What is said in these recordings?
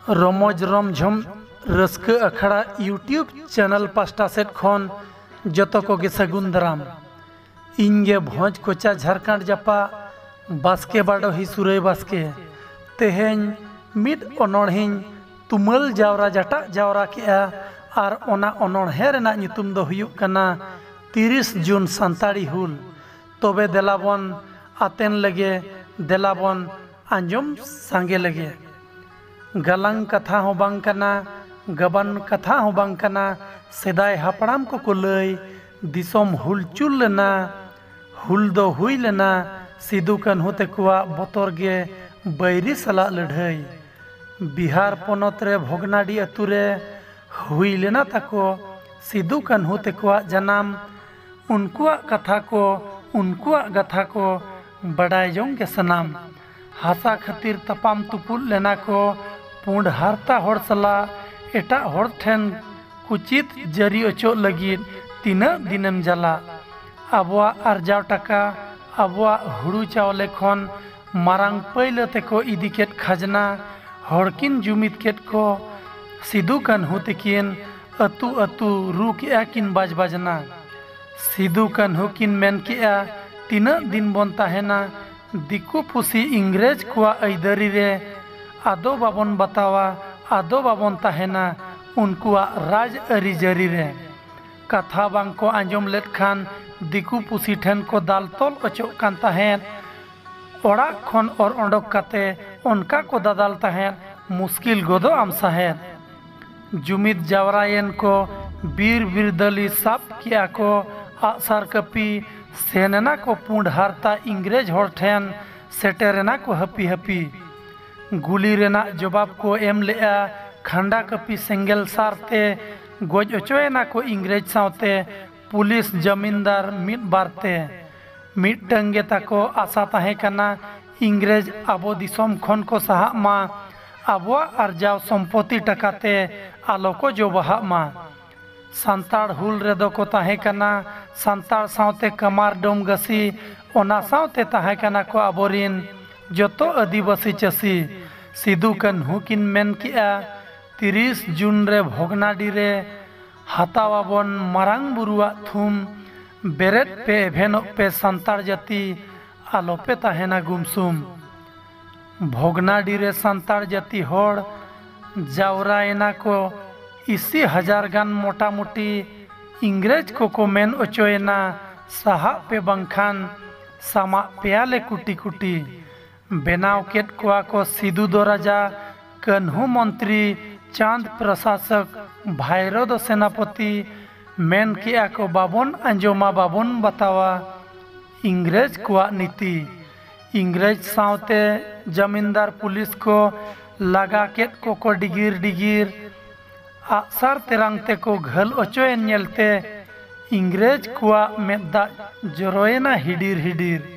रमोज रमझम रस्क अखड़ा यूट्यूब चैनल पास्टा सेट खन जतो को गे सगुन दाराम इंगे भोज कोचा झारखंड जापा बास्के बाडो ही सुरई बास्के तेहेन मिड अनोढ़िन तुमल जावरा जटा जावरा केआ आर ओना अनोढ़े रेना ᱧᱩᱛᱩᱢ दो हुयुग कना 30 जून सान्ताड़ी हुल तबे देलाबन आतेन लगे देलाबन आंजम सांगे लगे गलंग कथा हो बांग कना गबन कथा हो बांग कना सेदाय हापड़ाम को लई दिसोम हुलचुल लेना हुल दो हुई लेना सिदु कान्हू तेकुआ बतर गे बैरी सला लड़ाई बिहार पोनत रे भोगनाडी अतु रे हुई लेना ताको सिदु कान्हू तेकुआ जनाम उनकुआ कथा को बड़ाई जोंग के सनाम हासा खातिर तपाम तुपुल लेना को पुंड हारता होड़ सला एटा होड़ ठेन कुचित जरी अचो लगी तीना दिनम जला अबुआ अर्जाव टका अबुआ हुड़ू चावले खन मारांग पहले तेको इदी केट खजना हड़किन जुमित केट को सिदु कान्हू तकिन अतु अतु रू के किन बाज बाजना सिदु कान्हू किन मेन के तीना दिन बन ताहेना दिकु पुसी इंग्रेज कुआ ऐदरी रे आदो बाबन बतावा आदो बाबन ताहेना उनकुआ राज अरी जरी रे कथा बांग को आंजम लेट खान दिकु पुसी ठेन को दाल तोल अचो कान ताहेन ओड़ा खन और ओंडक काते उनका को दादाल ताहेन मुश्किल गोदो आम साहेन जुमित जावरायन को बीर बिरदली साप किया को आसार कपी सेना को पुंड हारता इंग्रेज होड़ ठेन सेटेरेना को हपी हपी गुली रेना जवाब को एम लेआ खंडा कपी सेंगेल सारते गोज अचोयना को इंग्रेज सावते पुलिस जमींदार मिट बारते मिट टंगे ताको आशा ताहे कना इंग्रेज आबो दिसोम खन को सहा मा आबो अर्जाव संपत्ति टकाते आलो को जो बहा मा संताड़ हुल रेदो को ताहे कना संताड़ सावते कमार डोम गसी ओना सावते ताहे कना को आबोरिन जतो आदिवासी चसी सिदु कान्हू किन मेन किया 30 जून रे भोगनाडी रे हातावाबन मारांग बुरुआ थुम बेरेट पे एभेनो पे संताड़ जाति आलोपे ताहेना गुमसुम भोगनाडी रे संताड़ जाति होड़ जावरायना को इसी हजार गान मोटा मोटी इंग्रेज को मेन अचोयना साहा पे बंखान सामा पेयाले कुटी कुटी बेनाव केट कुआ को सिदु दो राजा कान्हू मंत्री चांद प्रशासक भाईरोद सेनापति मेन किया को बाबन अंजोमा बाबन बतावा इंग्रेज कुआ नीति इंग्रेज सावते जमींदार पुलिस को लगा केट को डिगिर डिगिर आसार तेरांगते को घल अचोयन नेलते इंग्रेज कुआ मेदा जरोयना हिडीर हिडीर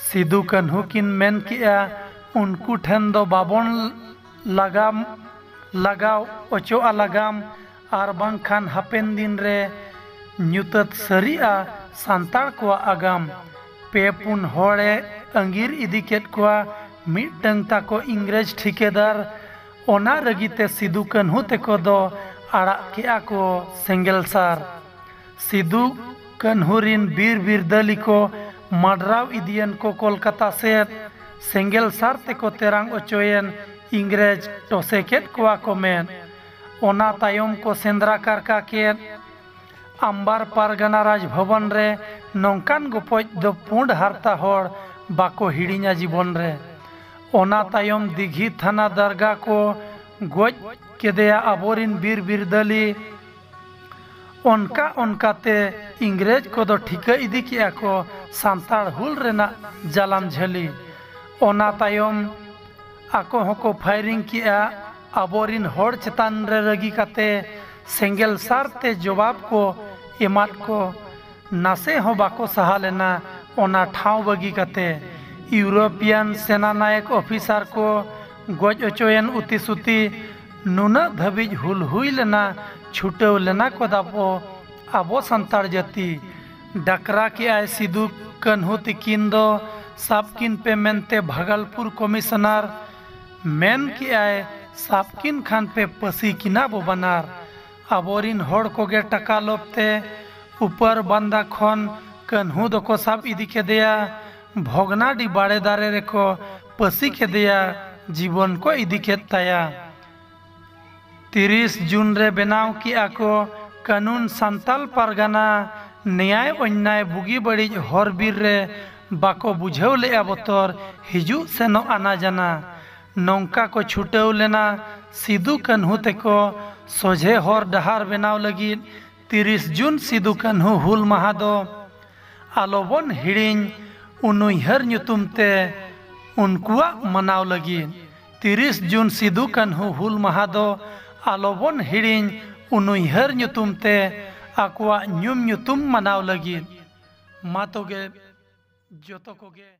सिदु कान्हू किन मेन किया उनको ठेन दो बाबन लगाव अचोआ लगाम आर बांखान हापेन दिन रे न्यूतत सरिया सांताड़ कुआ आगाम पे पुन होड़े अंगीर इदी केट कुआ मिटंग ताको इंग्रेज ठिकेदार ओना रगीते सिदु कान्हू तेको दो आड़ा किया को सेंगेल सार सिदु कान्हू रिन बीर बिरदली को मडराव इदियन को कोलकाता से सेंगेल सार तेको तेरांग अचोयन इंग्रेज टोसेकेट कुआ को मेन ओना तायम को सेंद्रा कारका के अंबार पारगना राज भवन रे नौकान गोपज दो पुंड हारता होड़ बाको हिड़िया जीवन रे ओना तायम दिघी थाना दरगाह को गोज केदेया आबोरिन बीर बिरदली उनकाते इंग्रेज को दो ठिका इदी किया को सांताड़ हुल रेना जालाम झली ओना तायम आको होको फायरिंग किया आबोरिन होड़ चेतान रे रगी काते सेंगेल सारते जवाब को एमाट को नासे हो बाको सहा लेना ओना ठाव बगी काते यूरोपियन सेना नायक ऑफिसर को गोज अचोयन उती सुती नुना धबिज हुल हुई लेना छुटव लेना को दापो आबो संताड़ जाति डकरा के आय सिदु कान्हू तकिन दो साबकिन पे मेनते भागलपुर कमिश्नर मेन की आय साबकिन खान पे पसी किना बो बनार आबोरिन होड़ कोगे टका लोभते ऊपर बांदा खन कन्हू दको साब इदी केदेया भोगनाडी बाड़े दारे रेको पसी केदेया जीवन को इदी केद ताया 30 जून रे बनाव किया को कानून सान्ताल पारगाना न्याय अन्याय बुगी बड़ी हर बीर रे बाको बुझेव ले बतर हिजू सेनो आना जाना नौका को छुटेव लेना सिदू कान्हू तेको सोझे हर डहार बनाव लगी 30 जून सिदू कान्हू हुल माहा दो आलोबन हिड़िंग उनुइहर ᱧᱩᱛᱩᱢ ते उनकुआ मनाव लगी 30 जून सिदू कान्हू हुल माहा दो आलोबन हिड़िंग उनुइहर ᱧᱩᱛᱩᱢ ते आकुआ ᱧᱩᱢ ᱧᱩᱛᱩᱢ मनाव लगी मा तोगे जोतो कोगे।